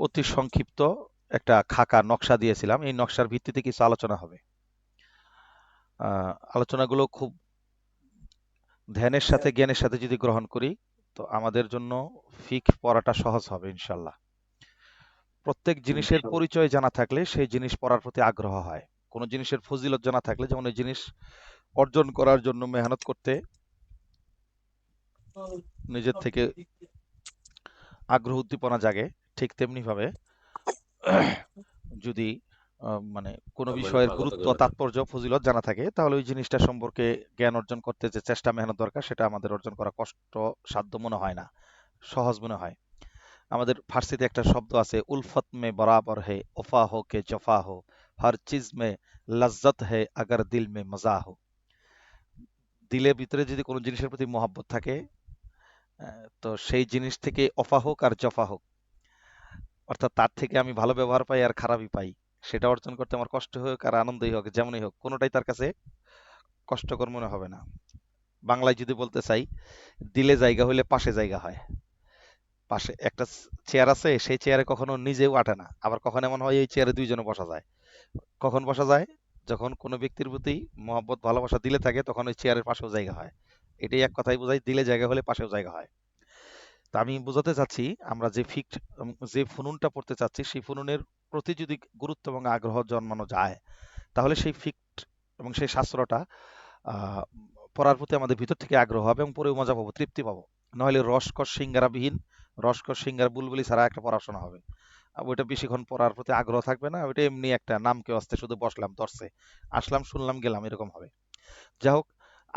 অতি সংক্ষিপ্ত একটা খাকা নকশা দিয়েছিলাম। এই নকশার ভিত্তিতে কিছু আলোচনা হবে। আলোচনাগুলো খুব ধ্যানের সাথে জ্ঞানের সাথে যদি গ্রহণ করি তো আমাদের জন্য ফিকহ পড়াটা সহজ হবে ইনশাল্লাহ। প্রত্যেক জিনিসের পরিচয় জানা থাকলে সেই জিনিস পড়ার প্রতি আগ্রহ হয়। কোনো জিনিসের ফজিলত জানা থাকলে, যেমন ওই জিনিস অর্জন করার জন্য মেহনত করতে নিজের থেকে আগ্রহ উদ্দীপনা জাগে, ঠিক তেমনি ভাবে যদি মানে কোনো বিষয়ের গুরুত্ব, তাৎপর্য, ফজিলত জানা থাকে তাহলে ওই জিনিসটা সম্পর্কে জ্ঞান অর্জন করতে যে চেষ্টা মেহনত দরকার সেটা আমাদের অর্জন করা কষ্ট সাধ্য মনে হয় না, সহজ মনে হয়। আমাদের ফার্সিতে একটা শব্দ আছে, উলফত মে বরাবর হে ওফা হো কে জফা হো, হর চিজ মে লজ্জত হে আগার দিল মে মজা হো। দিলের ভিতরে যদি কোনো জিনিসের প্রতি মহব্বত থাকে তো সেই জিনিস থেকে অফা হোক আর জফা হোক, অর্থাৎ তার থেকে আমি ভালো ব্যবহার পাই আর খারাপই পাই, সেটা অর্জন করতে আমার কষ্ট হোক আর আনন্দই হোক, যেমনই হোক, কোনোটাই তার কাছে কষ্টকর মনে হবে না। বাংলায় যদি বলতে চাই, দিলে জায়গা হইলে পাশে জায়গা হয়। পাশে একটা চেয়ার আছে, সেই চেয়ারে কখনো নিজেও আটে না, আবার কখন এমন হয় এই চেয়ারে দুইজনে বসা যায়। কখন বসা যায়? যখন কোনো ব্যক্তির প্রতি মহব্বত ভালোবাসা দিলে থাকে তখন ওই চেয়ারের পাশেও জায়গা হয়। এটাই এক কথাই বোঝায়, দিলে জায়গা হলে পাশেও জায়গা হয়। তা আমি বোঝাতে চাচ্ছি, আমরা যে যে ফুনুনটা পড়তে চাচ্ছি সেই ফুনুনের প্রতি যদি গুরুত্ব এবং আগ্রহ জন্মানো যায় তাহলে সেই ফিক্ট এবং সেই শাস্ত্রটা আহ, পড়ার প্রতি আমাদের ভিতর থেকে আগ্রহ হবে এবং পড়েও মজা পাবো, তৃপ্তি পাবো। নাহলে রসকস সিঙ্গারাবিহীন, রসকস সিঙ্গারা বুলবুলি ছাড়া একটা পড়াশোনা হবে। ওইটা বেশিক্ষণ পড়ার প্রতি আগ্রহ থাকবে না, ওইটা এমনি একটা নাম কেউ আসতে শুধু বসলাম, দর্শে আসলাম, শুনলাম, গেলাম, এরকম হবে। যাই হোক,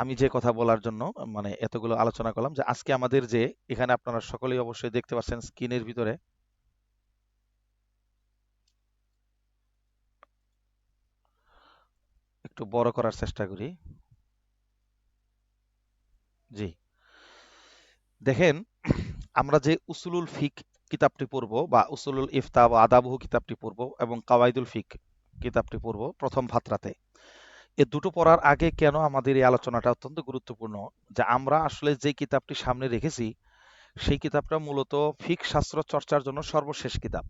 আমি যে কথা বলার জন্য মানে এতগুলো আলোচনা করলাম, যে আজকে আমাদের যে এখানে আপনারা সকলেই অবশ্যই দেখতে পাচ্ছেন স্ক্রিনের ভিতরে, একটু বড় করার চেষ্টা করি। জি, দেখেন, আমরা যে উসুলুল ফিক কিতাবটি পড়ব বা উসুলুল ইফতা বা আদাবহু কিতাবটি পড়ব এবং কাওয়াইদুল ফিক কিতাবটি পড়ব প্রথম ফাতরাতে, এ দুটো পড়ার আগে কেন আমাদের এই আলোচনাটা অত্যন্ত গুরুত্বপূর্ণ, যে আমরা আসলে যে কিতাবটি সামনে রেখেছি সেই কিতাবটা মূলত ফিক শাস্ত্র চর্চার জন্য সর্বশেষ কিতাব।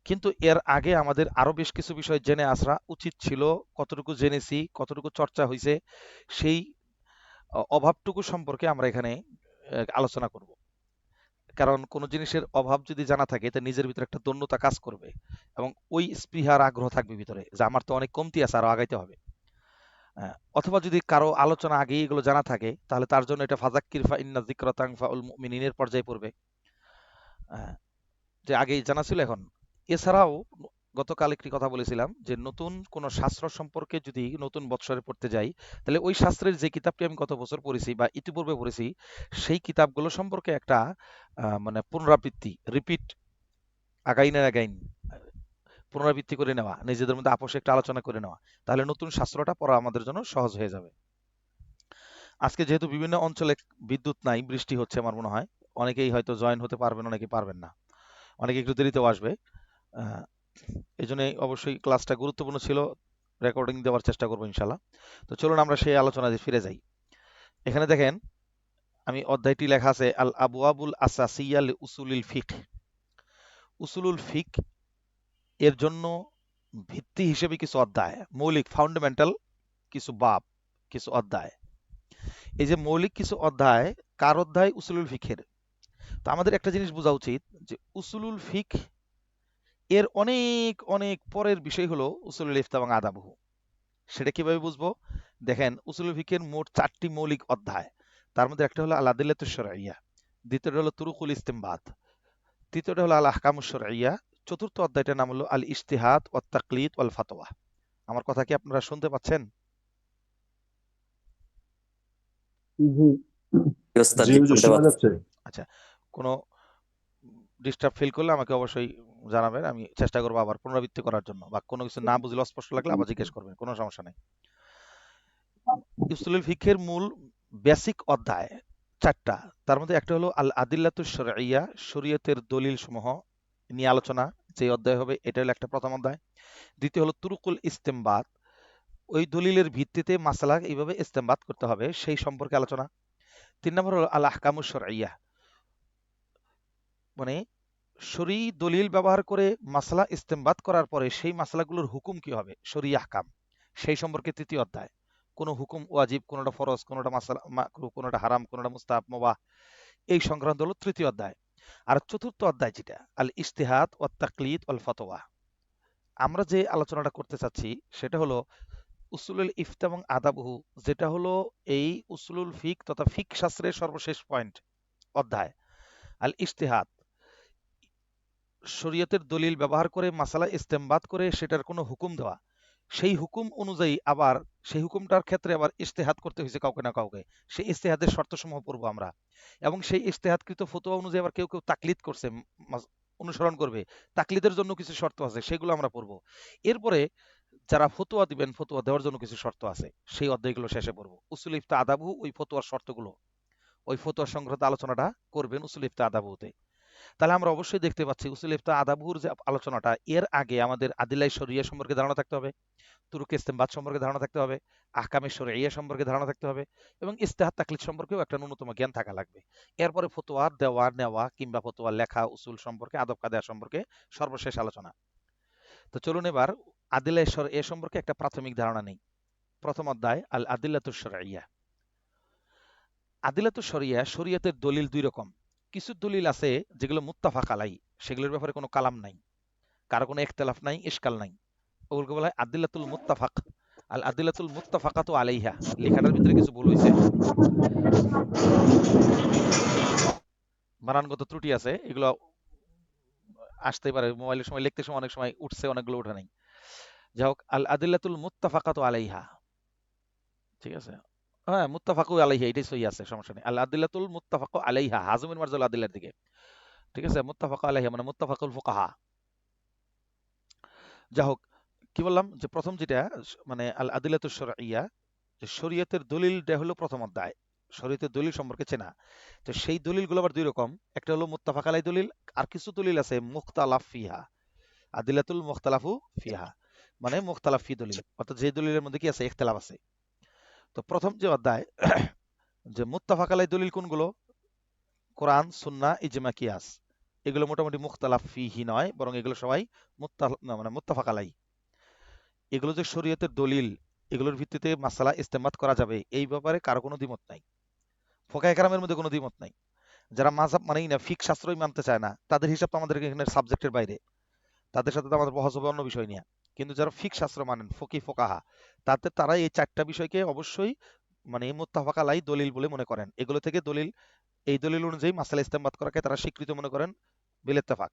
কিন্তু এর আগে আমাদের আরো বেশ কিছু বিষয় জেনে আসা উচিত ছিল। কতটুকু জেনেছি, কতটুকু চর্চা হয়েছে, সেই অভাবটুকু সম্পর্কে আমরা এখানে আলোচনা করব। কারণ কোনো জিনিসের অভাব যদি জানা থাকে তা নিজের ভিতরে একটা দন্যতা কাজ করবে এবং ওই স্পৃহার আগ্রহ থাকবে ভিতরে, যে আমার তো অনেক কমতি আছে, আরো আগাইতে হবে। অথবা যদি কারো আলোচনা আগেই এগুলো জানা থাকে তাহলে তার জন্য এটা ফাজাক্কির ফা ইন্না যিকরা তানফাউল মুমিনিনের পর্যায়ে পড়বে। আহ, যে আগেই জানা ছিল এখন। এছাড়াও গতকাল একটি কথা বলেছিলাম যে নতুন কোন শাস্ত্র সম্পর্কে যদি নতুন বৎসরে পড়তে যাই তাহলে ওই শাস্ত্রের যে কিতাবটি আমি গত বছর পড়েছি বা ইতিপূর্বে পড়েছি সেই কিতাবগুলো সম্পর্কে একটা মানে পুনরাবৃত্তি, রিপিট, আগাইনের আগাইন, পুনরাবৃত্তি করে নেওয়া, নিজেদের মধ্যে আপোষে একটা আলোচনা করে নেওয়া, তাহলে নতুন শাস্ত্রটা পড়া আমাদের জন্য সহজ হয়ে যাবে। আজকে যেহেতু বিভিন্ন অঞ্চলে বিদ্যুৎ নাই, বৃষ্টি হচ্ছে, আমার মনে হয় অনেকেই হয়তো জয়েন হতে পারবেন, অনেকে পারবেন না, অনেকে একটু দেরিতেও আসবে। আহ, এই জন্য অবশ্যই ক্লাসটা গুরুত্বপূর্ণ ছিল, রেকর্ডিং দেওয়ার চেষ্টা করবো ইনশাল্লাহ। তো চলুন আমরা সেই আলোচনায় ফিরে যাই। এখানে দেখেন, আমি অধ্যায়টি লেখা আছে আল আবওয়াবুল আসাসিয়া লি উসুলিল ফিক। উসুলুল ফিক এর জন্য ভিত্তি হিসেবে কিছু অধ্যায়, মৌলিক ফাউন্ডামেন্টাল কিছু বাব, কিছু অধ্যায়। এই যে মৌলিক কিছু অধ্যায়, কার অধ্যায়? উসুলুল ফিকের। তো আমাদের একটা জিনিস বোঝা উচিত যে উসুলুল ফিক এর অনেক অনেক পরের বিষয় হলো উসুলুল ইফতা এবং আদাবহু। সেটা কিভাবে বুঝবো? দেখেন, উসুলুল ফিকের মোট 4টি মৌলিক অধ্যায়। তার মধ্যে একটা হলো আল আদিল্লাতুশ শারঈয়া, দ্বিতীয়টা হলো তুরুকুল ইস্তিমবাত, তৃতীয়টা হলো আল আহকামুশ শারঈয়া, চতুর্থ অধ্যায়টার নাম হলো আল ইজতিহাদ ওয়াত তাকলিদ ওয়াল ফাতওয়া। আমার কথা কি আপনারা শুনতে পাচ্ছেন? জি। ওস্তাদ, জি জি হুজুর, শুনতে শোনা পাচ্ছি। যাচ্ছে। আচ্ছা, কোনো ডিস্টার্ব ফিল করলে আমাকে অবশ্যই জানাবেন, আমি চেষ্টা করবো আবার পুনরাবৃত্তি করার জন্য, বা কোনো কিছু না বুঝলে অস্পষ্ট লাগলে আবার জিজ্ঞেস করবেন, কোনো সমস্যা নেই। উসুলুল ফিকের মূল বেসিক অধ্যায় 4টা। তার মধ্যে একটা হলো আল আদিল্লাতুশ শারঈয়া, শরীয়তের দলিল সমূহ নিয়ে আলোচনা, যে অধ্যায় হবে এটা হলো একটা প্রথম অধ্যায়। দ্বিতীয় হলো তুরুকুল ইস্তেমবাত, ওই দলিলের ভিত্তিতে মাসালা এইভাবে ইস্তেমবাত করতে হবে সেই সম্পর্কে আলোচনা। 3 নম্বর হলো আল আহকামুশ শারঈয়া, মানে শরী দলিল ব্যবহার করে মাসলা ইস্তেমবাদ করার পরে সেই মাসলাগুলোর হুকুম কি হবে, শরী আহকাম, সেই সম্পর্কে তৃতীয় অধ্যায়। কোন হুকুম ওয়াজিব, কোনটা ফরজ, কোনটা মাসলা মাকরুহ, কোনটা হারাম, কোনটা মুস্তাহাব মুবাহ, এই সংক্রান্ত হলো তৃতীয় অধ্যায়। আর চতুর্থ অধ্যায় যেটা আল ইজতিহাদ ওয়াত তাকলিদ ওয়াল ফতোয়া, আমরা যে আলোচনাটা করতে চাচ্ছি সেটা হলো উসুলুল ইফতা এবং আদাবহু, যেটা হলো এই উসুলুল ফিক তথা ফিক শাস্ত্রের সর্বশেষ পয়েন্ট অধ্যায়। আল ইজতিহাদ, শরীয়তের দলিল ব্যবহার করে মাসালা ইস্তেমবাদ করে সেটার কোনো হুকুম দেওয়া, সেই হুকুম অনুযায়ী আবার সেই হুকুমটার ক্ষেত্রে আবার ইজতেহাদ করতে হয়েছে কাউকে না কাউকে, সেই ইজতেহাদের শর্তসমূহ পড়বো আমরা। এবং সেই ইজতেহাদকৃত ফতোয়া অনুযায়ী আবার কেউ কেউ তাকলিদ করছে, অনুসরণ করবে, তাকলিদের জন্য কিছু শর্ত আছে, সেগুলো আমরা পড়বো। এরপরে যারা ফতোয়া দিবেন, ফতোয়া দেওয়ার জন্য কিছু শর্ত আছে, সেই অধ্যায়গুলো শেষে পড়বো। উসুল ইফতা আদাবু, ওই ফতোয়ার শর্তগুলো, ওই ফতোয়ার সংক্রান্ত আলোচনাটা করবেন উসুল ইফতা আদাবুতে। তাহলে আমরা অবশ্যই দেখতে পাচ্ছি উসুল ইফতা আদাবুর যে আলোচনাটা, এর আগে আমাদের আদিলাই শরিয়া সম্পর্কে ধারণা থাকতে হবে, তুরুক ইস্তেমবাদ সম্পর্কে ধারণা থাকতে হবে, আহকামে শরিয়া সম্পর্কে ধারণা থাকতে হবে, এবং ইস্তেহাদ তাকলিদ সম্পর্কেও একটা ন্যূনতম জ্ঞান থাকা লাগবে। এরপরে ফতোয়া দেওয়া নেওয়া কিংবা ফতোয়া লেখা, উসুল সম্পর্কে, আদব কায়দা সম্পর্কে সর্বশেষ আলোচনা। তো চলুন এবার আদিলাই এ সম্পর্কে একটা প্রাথমিক ধারণা নেই। প্রথম অধ্যায় আল আদিল্লাতুশ শরঈয়া। আদিলাতুশ শরিয়া, শরিয়তের দলিল দুই রকম। কিছু দলিল আছে যেগুলো মুত্তাফাক আলাই, সেগুলোর ব্যাপারে কোনো কালাম নাই, কারো কোনো ইখতিলাফ নাই, ইশকাল নাই, ওগুলোকে বলা হয় আদিল্লাতুল মুত্তাফাক। আল আদিল্লাতুল মুত্তাফাকাতু আলাইহা, লেখাটার ভিতরে কিছু ভুল হয়েছে, বানানগত ত্রুটি আছে, এগুলো আসতেই পারে, মোবাইলের সময় লিখতে সময় অনেক সময় উঠছে, অনেকগুলো উঠে নাই। যাই হোক, আল আদিল্লাতুল মুত্তাফাকাতু আলাইহা, ঠিক আছে, হ্যাঁ মুত্তাফাকু আলাইহা এটাই সহি আছে, সমস্যা নেই। আল আদিল্লাতুল মুত্তাফাকু আলাইহা, হাজমিন মারজুল আদিল্লার দিকে, ঠিক আছে, মুত্তাফাকু আলাইহা মানে মুত্তাফাকুল ফুকাহা। যা হোক, কি বললাম যে প্রথম যেটা মানে আল আদিলাতুশ শরঈয়া, যে শরীয়তের দলিলটা হলো প্রথম অধ্যায়, শরীয়তের দলিল সম্পর্কে চেনা। তো সেই দলিলগুলো আবার দুই রকম, একটা হলো মুত্তাফাক আলাই দলিল, আর কিছু দলিল আছে মুখতালাফ ফিহা, আদিলাতুল মুখতালাফু ফিহা, মানে মুখতালাফ ফি দলিল, অর্থাৎ যে দলিলের মধ্যে কি আছে, ইখতিলাফ আছে। তো প্রথম যে অধ্যায় যে মুত্তাফাক আলাই দলিল কোনগুলো, কোরআন, সুন্নাহ, ইজমা, কিয়াস, এগুলো মোটামুটি মুখতালাফ ফিহি নয়, বরং এগুলো সবাই মানে মুত্তাফাক আলাই। এগুলো যে শরীয়তের দলিল, এগুলোর ভিত্তিতে মাসালা ইস্তেমাত করা যাবে, এই ব্যাপারে কারো কোনো দ্বিমত নাই, ফোকায়ে কেরামের মধ্যে কোনো দ্বিমত নাই। যারা মাযহাব মানেই না, ফিক শাস্ত্রই মানতে চায় না, তাদের হিসাব তো আমাদের এখানে সাবজেক্টের বাইরে, তাদের সাথে তো আমাদের বহস হবে অন্য বিষয় নিয়ে। কিন্তু যারা ফিক শাস্ত্র মানেন, ফোকাহা, তারা এই চারটা বিষয়কে অবশ্যই মানে মুত্তাফাক আলাই দলিল বলে মনে করেন। এগুলো থেকে দলিল, এই দলিল অনুযায়ী মাসালা ইস্তেমাত করাকে তারা স্বীকৃত মনে করেন, বিল ইত্তেফাক।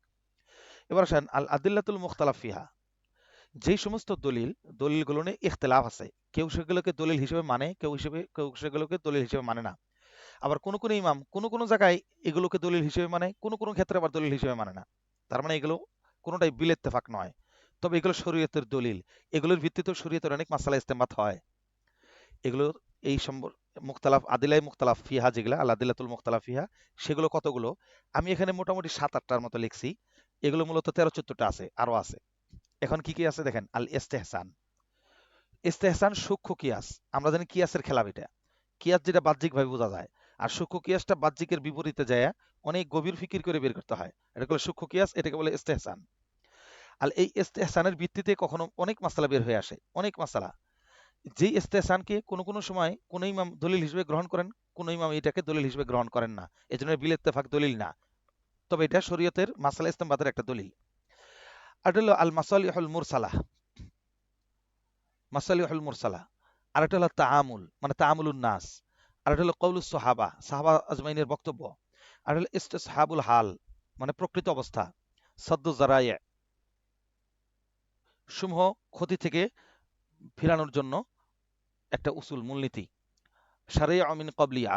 এবার আসেন আল আদিল্লাতুল মুখতালাফ ফিহা, যেই সমস্ত দলিলগুলো নিয়ে ইখতিলাফ আছে, কেউ সেগুলোকে দলিল হিসেবে মানে, কেউ সেগুলোকে দলিল হিসেবে মানে না। আবার কোন কোন ইমাম কোন কোন জায়গায় এগুলোকে দলিল হিসেবে মানে, কোন কোন ক্ষেত্রে আবার দলিল হিসেবে মানে না। তার মানে এগুলো কোনোটাই বিল ইত্তেফাক নয়, তবে এগুলো শরীয়তের দলিল, এগুলোর ভিত্তিতে শরীয়তের অনেক মাসালা ইস্তেমাত হয়। এগুলো এই সম্পর্ক মুখতালাফ আদিলাই মুখতালাফ ফিহা, যেগুলো আল আদিল্লাতুল মুখতালাফ ফিহা, সেগুলো কতগুলো, আমি এখানে মোটামুটি ৭-৮টার মতো লিখছি। এগুলো মূলত ১৩-১৪টা আছে, আরো আছে। এখন কি কি আছে দেখেন, আল ইস্তেহসান। ইস্তেহসান সূক্ষ্ম কিয়াস, আমরা জানি কিয়াসের খেলা এটা, কিয়াস যেটা বাহ্যিকভাবে বোঝা যায়, আর সূক্ষ্ম কিয়াসটা বাহ্যিকের বিপরীতে যায় অনেক গভীর ফিকির করে বের করতে হয়, এটা বলে সূক্ষ্ম কিয়াস, এটাকে বলে ইস্তেহসান। আর এই ইস্তেহসানের ভিত্তিতে কখনো অনেক মাসালা বের হয়ে আসে, অনেক মাসালা, যে ইস্তেহসানকে কোনো কোনো সময় কোন ইমাম দলিল হিসেবে গ্রহণ করেন, কোন ইমাম এটাকে দলিল হিসেবে গ্রহণ করেন না, এজন্য বিল ইত্তেফাক দলিল না, তবে এটা শরীয়তের মাসালা ইস্তেমবাদের একটা দলিল। আর এটা হলো আল মাসালিহুল মুরসালাহ, মাসালিহুল মুরসালা। আর এটা হলো তাআমুল, মানে তাআমুলুন নাস। আর এটা হলো কওলুস সাহাবা, সাহাবা আজমাইনের বক্তব্য। আর হলো ইসতিসহাবুল হাল, মানে প্রকৃত অবস্থা। সাদ্দু জারায়ে, সমূহ ক্ষতি থেকে ফিরানোর জন্য একটা উসুল, মূলনীতি। শারিয়া মিন ক্বাবলিয়া,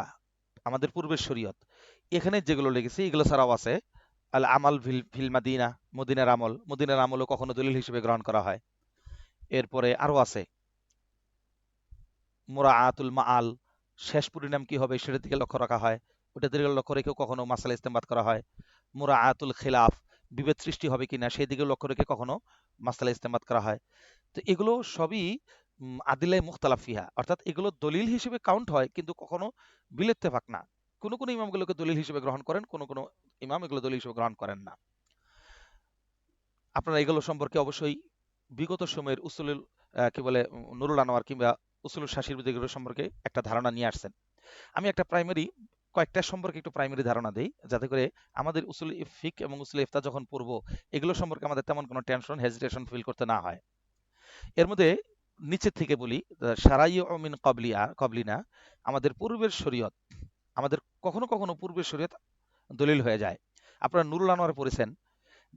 আমাদের পূর্বের শরীয়ত। এখানে যেগুলো লেগেছে এগুলো ছাড়াও আছে আল আমাল ফিল ফিল মাদিনা, মদিনার আমল, মদিনার আমলও কখনো দলিল হিসেবে গ্রহণ করা হয়। এরপরে আরো আছে মুরাআতুল মাআল, শেষ পরিণাম কি হবে সেটার দিকে লক্ষ্য রাখা হয়, ওটার দিকে লক্ষ্য রেখেও কখনো মাসালা ইস্তেমবাদ করা হয়। মুরাআতুল খিলাফ, বিভেদ সৃষ্টি হবে কিনা সেই দিকে লক্ষ্য রেখে কখনো মাসালা ইস্তেমবাদ করা হয়। তো এগুলো সবই আদিলাই মুখতালাফ ফিহা, অর্থাৎ এগুলো দলিল হিসেবে কাউন্ট হয়, কিন্তু কখনো বিল ইত্তেফাক না। কোন কোন ইমামগুলোকে দলিল হিসেবে গ্রহণ করেন, কোন কোন ইমাম এগুলো দলিল হিসেবে গ্রহণ করেন না। আপনারা এগুলো সম্পর্কে অবশ্যই বিগত সময়ের উসুলুল কি বলে নুরুল আনোয়ার কিংবা উসুলুল শাসির এগুলো সম্পর্কে একটা ধারণা নিয়ে আসছেন। আমি একটা কয়েকটা সম্পর্কে একটু প্রাইমারি ধারণা দেই, যাতে করে আমাদের উসুল ফিক এবং উসুল ইফতা যখন পড়বো এগুলো সম্পর্কে আমাদের তেমন কোনো টেনশন হেজিটেশন ফিল করতে না হয়। এর মধ্যে নিচের থেকে বলি, সারাইউ মিন কবলিনা, আমাদের পূর্বের শরীয়ত, আমাদের কখনো কখনো পূর্বের শরীয়ত দলিল হয়ে যায়। আপনারা নুরুল আনোয়ার পড়েছেন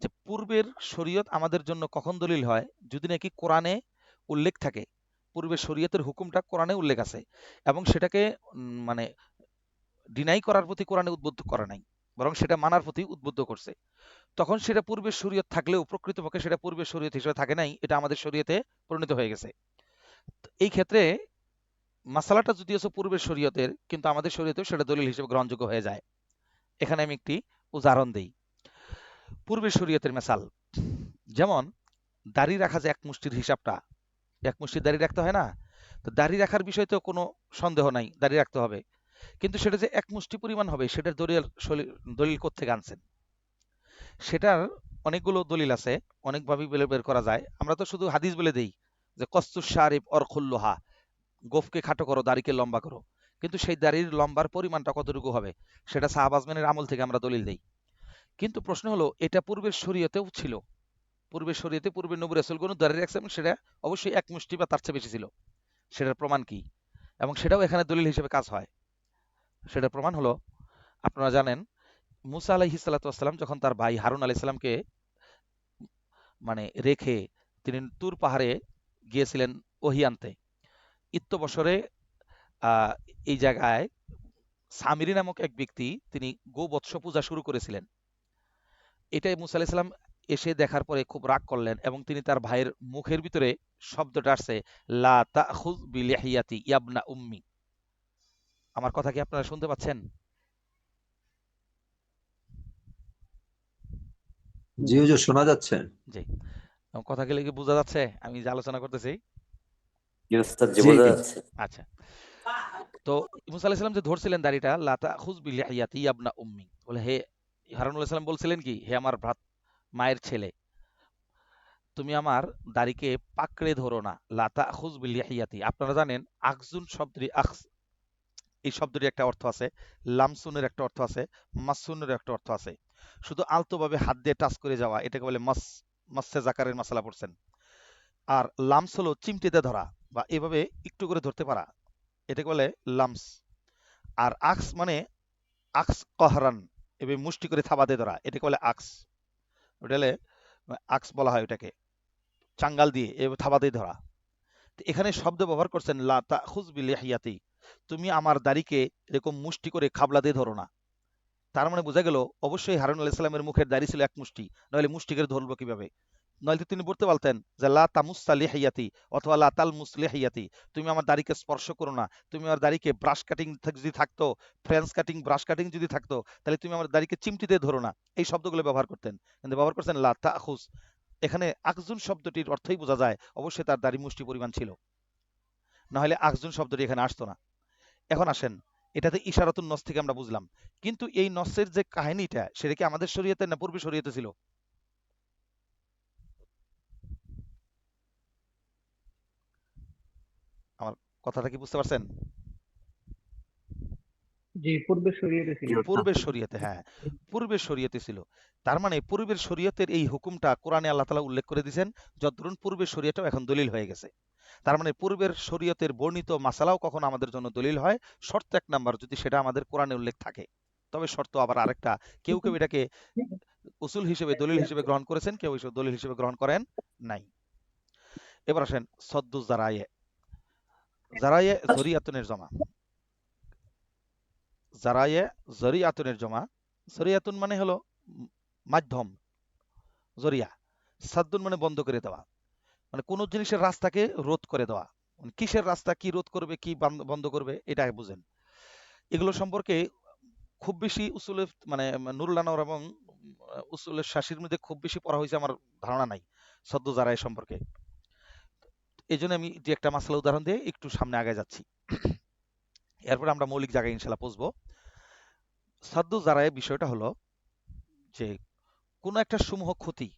যে পূর্বের শরীয়ত আমাদের জন্য কখন দলিল হয়, যদি নাকি কোরআনে উল্লেখ থাকে, পূর্বের শরীয়তের হুকুমটা কোরআনে উল্লেখ আছে এবং সেটাকে মানে ডিনাই করার প্রতি কোরআনে উদ্বুদ্ধ করা নাই, বরং সেটা মানার প্রতি উদ্বুদ্ধ করছে। তখন সেটা পূর্বের শরীয়ত থাকলেও প্রকৃতপক্ষে সেটা পূর্বের শরীয়ত হিসেবে থাকে নাই, এটা আমাদের শরীয়তে পরিণত হয়ে গেছে। এই ক্ষেত্রে মাসালাটা যদিও পূর্বের শরীয়তের, কিন্তু আমাদের শরীয়তেও সেটা দলিল হিসেবে গ্রহণযোগ্য হয়ে যায়। এখানে আমি একটি উদাহরণ দিই। পূর্বের শরীয়তের মেসাল, যেমন দাড়ি রাখা, যে এক মুষ্টির হিসাবটা, এক মুষ্টির দাড়ি রাখতে হয় না, তো দাড়ি রাখার বিষয়ে তো কোনো সন্দেহ নাই, দাড়ি রাখতে হবে, কিন্তু সেটা যে এক মুষ্টি পরিমাণ হবে সেটার দলিল কোত্থেকে আনছেন? সেটার অনেকগুলো দলিল আছে, অনেকভাবে বের করা যায়। আমরা তো শুধু হাদিস বলে দেই যে কস্তুর শারিফ অর খুল্লুহা, গোফকে খাটো করো, দাড়িকে লম্বা করো, কিন্তু সেই দাড়ির লম্বার পরিমাণটা কতটুকু হবে সেটা সাহাবাজমানের আমল থেকে আমরা দলিল দেই। কিন্তু প্রশ্ন হলো, এটা পূর্বের শরীয়তেও ছিল, পূর্বের শরীয়তে পূর্বের নবী রাসূলগণ দাঁড়িয়ে রাখছে এবং সেটা অবশ্যই এক মুষ্টি বা তার চেয়ে বেশি ছিল। সেটার প্রমাণ কি? এবং সেটাও এখানে দলিল হিসেবে কাজ হয়। সেটার প্রমাণ হলো, আপনারা জানেন মুসা আলাইহিস সালাতু ওয়াসসালাম যখন তার ভাই হারুন আলাইহিস সালামকে রেখে তিনি তুর পাহাড়ে গিয়েছিলেন ওহী আনতে, ইত্যবসরে আহ, এই জায়গায় সামিরি নামক এক ব্যক্তি তিনি গোবৎস পূজা শুরু করেছিলেন। এটাই মুসা আলাইহিস সালাম এসে দেখার পরে খুব রাগ করলেন এবং তিনি তার ভাইয়ের মুখের ভিতরে শব্দটা আসছে, লা তাখুয বিলিহিয়াতি ইয়াবনা উম্মি। আমার কথা কি আপনারা শুনতে পাচ্ছেন? জি হুজুর, শোনা যাচ্ছে। জি। আমার কথা কি বোঝা যাচ্ছে আমি যে আলোচনা করতেছি? জি ওস্তাদ, জি জি বোঝা যাচ্ছে। আচ্ছা। তো মুসা আলাইহিস সালাম যে ধরছিলেন দাড়িটা, লা তাখুয বিলিহিয়াতি ইয়াবনা উম্মি, বলে হে হারুন আলাইহিস সালাম বলছিলেন কি, হে আমার মায়ের ছেলে, তুমি আমার দাড়িকে পাকড়ে ধরো না, লা তাখুয বিলিহিয়াতি। আপনারা জানেন আখজুন শব্দটি, এই শব্দটির একটা অর্থ আছে, লামসুনের একটা অর্থ আছে, মাসসুনের একটা অর্থ আছে। শুধু আলতোভাবে হাত দিয়ে টাচ করে যাওয়া, এটাকে বলে মাসসে জাকারের মাসালা পড়ছেন। আর লামস হলো চিমটিতে ধরা বা এভাবে একটু করে ধরতে পারা, এটাকে বলে লামস। আর আকস মানে আকস কহরান, এভাবে মুষ্টি করে থাবাতে ধরা, এটাকে বলে আকস। ওটা হলে আকস বলা হয় ওটাকে, চাঙ্গাল দিয়ে এভাবে থাবাতে ধরা। তো এখানে শব্দ ব্যবহার করছেন লা তাখুয বিলিহিয়াতি, তুমি আমার দাড়িকে এরকম মুষ্টি করে খাবলা দিয়ে ধরো না। তার মানে বোঝা গেল অবশ্যই হারুন আলাইহিস সালামের মুখের দাড়ি ছিল এক মুষ্টি, নইলে মুষ্টি করে ধরবো কিভাবে? নইলে তিনি বলতে পারতেন যে লা তামুসসা লিহিয়াতি অথবা লা তালমুস লিহিয়াতি, তুমি আমার দাড়িকে স্পর্শ করো না, তুমি আমার দাড়িকে ব্রাশ কাটিং যদি থাকতো, ফ্রেঞ্চ কাটিং ব্রাশ কাটিং যদি থাকতো, তাহলে তুমি আমার দাড়িকে চিমটিতে ধরো না, এই শব্দগুলো ব্যবহার করতেন। কিন্তু ব্যবহার করছেন লা তাখুজ। এখানে আকজুন শব্দটির অর্থই বোঝা যায় অবশ্যই তার দাড়ি মুষ্টি পরিমাণ ছিল, না হলে আকজুন শব্দটি এখানে আসতো না। এখন আসেন, এটাতে ইশারাতুন নস থেকে আমরা বুঝলাম, কিন্তু এই নসের যে কাহিনীটা সেটা কি আমাদের শরীয়তে না পূর্বে শরীয়তে ছিল? আমার কথাটা কি বুঝতে পারছেন? জি, পূর্বে শরীয়তে ছিল। জি ওস্তাদ। পূর্বের শরীয়তে, হ্যাঁ, পূর্বের শরীয়তে ছিল। তার মানে পূর্বের শরীয়তের এই হুকুমটা কোরআনে আল্লাহ তাআলা উল্লেখ করে দিয়েছেন, যতদূর পূর্বের শরীয়তটাও এখন দলিল হয়ে গেছে। তার মানে পূর্বের শরীয়তের বর্ণিত মাসালাও কখন আমাদের জন্য দলিল হয়, শর্ত এক নাম্বার, যদি সেটা আমাদের কোরআনে উল্লেখ থাকে। তবে শর্ত আবার আরেকটা, কেউ কেউ এটাকে উসুল হিসেবে দলিল হিসেবে গ্রহণ করেছেন, কেউ এসব দলিল হিসেবে গ্রহণ করেন নাই। এবার আসেন সদ্দু জারায়ে, জারায়ে জরিয়াতুনের জমা, জারায়ে জরিয়াতুনের জমা। জরিয়াতুন মানে হলো মাধ্যম, জরিয়া। সাদ্দুন মানে বন্ধ করে দেওয়া, মানে কোন জিনিসের রাস্তাকে রোধ করে দেওয়া, মানে কিসের রাস্তা কি রোধ করবে কি বন্ধ করবে এটা বুঝেন। এগুলো সম্পর্কে খুব বেশি উসুলে নুরুল আনোয়ার এবং উসুলের শাসির মধ্যে খুব বেশি পড়া হয়েছে আমার ধারণা নাই সদ্য জারায় সম্পর্কে। এই জন্য আমি যে একটা মাসালা উদাহরণ দিয়ে একটু সামনে আগে যাচ্ছি, এরপর আমরা মৌলিক জায়গায় ইনশাল্লাহ বুঝবো। সদ্য জারায় বিষয়টা হলো যে কোনো একটা সমূহ ক্ষতি,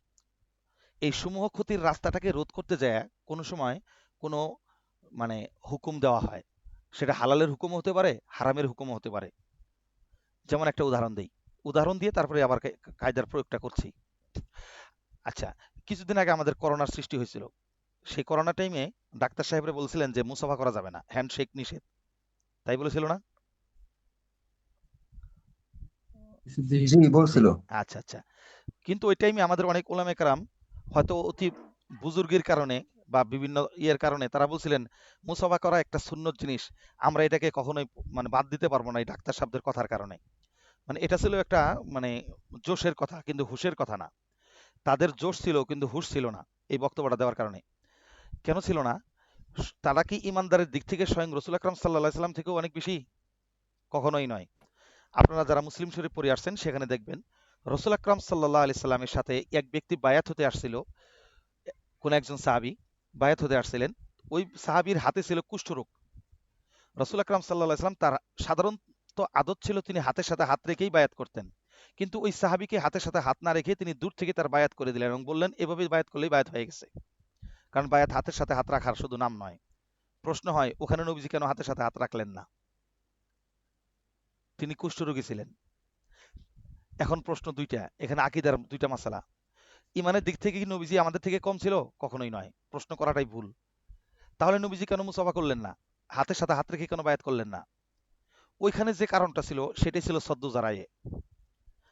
এই সমূহ ক্ষতির রাস্তাটাকে রোধ করতে যায় কোনো সময় কোনো মানে হুকুম দেওয়া হয়, সেটা হালালের হুকুমও হতে পারে, হারামের হুকুমও হতে পারে। যেমন একটা উদাহরণ দিয়ে তারপরে আবার কায়দার প্রয়োগটা করছি। আচ্ছা, কিছুদিন আগে আমাদের করোনার সৃষ্টি হয়েছিল। সেই করোনা টাইমে ডাক্তার সাহেবরা বলছিলেন যে মুসাফা করা যাবে না, হ্যান্ডশেক নিষেধ, তাই বলেছিল না? জি জি। বলছিল। আচ্ছা আচ্ছা। কিন্তু ওই টাইমে আমাদের অনেক ওলামা কেরাম হয়তো অতি বুজুর্গের কারণে বা বিভিন্ন ইয়ের কারণে তারা বলছিলেন মুসাফা করা একটা সুন্নত জিনিস, আমরা এটাকে কখনোই মানে বাদ দিতে পারবো না এই ডাক্তার সাহেবদের কথার কারণে। মানে এটা ছিল একটা মানে জোশের কথা, কিন্তু হুশের কথা না। তাদের জোশ ছিল কিন্তু হুশ ছিল না এই বক্তব্যটা দেওয়ার কারণে। কেন ছিল না? তারা কি ইমানদারের দিক থেকে স্বয়ং রসুল আকরাম সাল্লাহ সাল্লাম থেকেও অনেক বেশি? কখনোই নয়। আপনারা যারা মুসলিম শরীফ পড়ে আসছেন সেখানে দেখবেন রসুল আকরাম সাল্লাহ আলি সাল্লামের সাথে এক ব্যক্তি বায়াত হতে আসছিল, কোন একজন সাহাবী বায়াত হতে আসছিলেন। ওই সাহাবীর হাতে ছিল কুষ্ঠরোগ। রসুল আকরাম সাল্লাহ সাল্লাম তার সাধারণত আদত ছিল তিনি হাতের সাথে হাত রেখেই বায়াত করতেন, কিন্তু ওই সাহাবীকে হাতের সাথে হাত না রেখে তিনি দূর থেকে তার বায়াত করে দিলেন এবং বললেন এভাবে বায়াত করলেই বায়াত হয়ে গেছে। কারণ বায়াত হাতের সাথে হাত রাখার শুধু নাম নয়। প্রশ্ন হয় ওখানে নবীজি কেন হাতের সাথে হাত রাখলেন না? তিনি কুষ্ঠরোগী ছিলেন। এখন প্রশ্ন দুইটা, এখানে আকীদার দুইটা মাসালা। ইমানের দিক থেকে কি নবীজি আমাদের থেকে কম ছিল? কখনোই নয়, প্রশ্ন করাটাই ভুল। তাহলে নবীজি কেন মুসাফা করলেন না, হাতের সাথে হাত রেখে কেন বায়াত করলেন না? ওইখানে যে কারণটা ছিল সেটাই ছিল সদ্দু জারায়ে।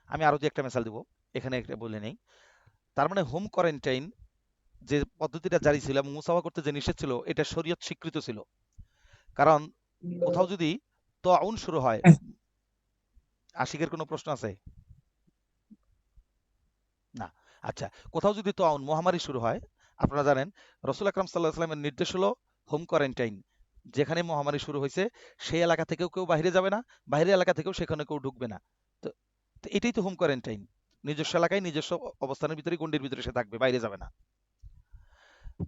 আমি আরো যে একটা মেসাল দিব, এখানে একটা বলে নেই। তার মানে হোম কোয়ারেন্টাইন যে পদ্ধতিটা জারি ছিল এবং মুসাফা করতে যে নিষেধ ছিল এটা শরীয়ত স্বীকৃত ছিল। কারণ কোথাও যদি তাউন শুরু হয়, আশিকের কোনো প্রশ্ন আছে? না। আচ্ছা, কোথাও যদি তাউন মহামারী শুরু হয়, আপনারা জানেন রসুল আকরাম সাল্লাহ সাল্লামের নির্দেশ হলো হোম কোয়ারেন্টাইন। যেখানে মহামারী শুরু হয়েছে সেই এলাকা থেকেও কেউ বাইরে যাবে না, বাইরের এলাকা থেকেও সেখানে কেউ ঢুকবে না। তো তো এটাই তো হোম কোয়ারেন্টাইন। নিজস্ব এলাকায় নিজস্ব অবস্থানের ভিতরে গণ্ডির ভিতরে সে থাকবে, বাইরে যাবে না।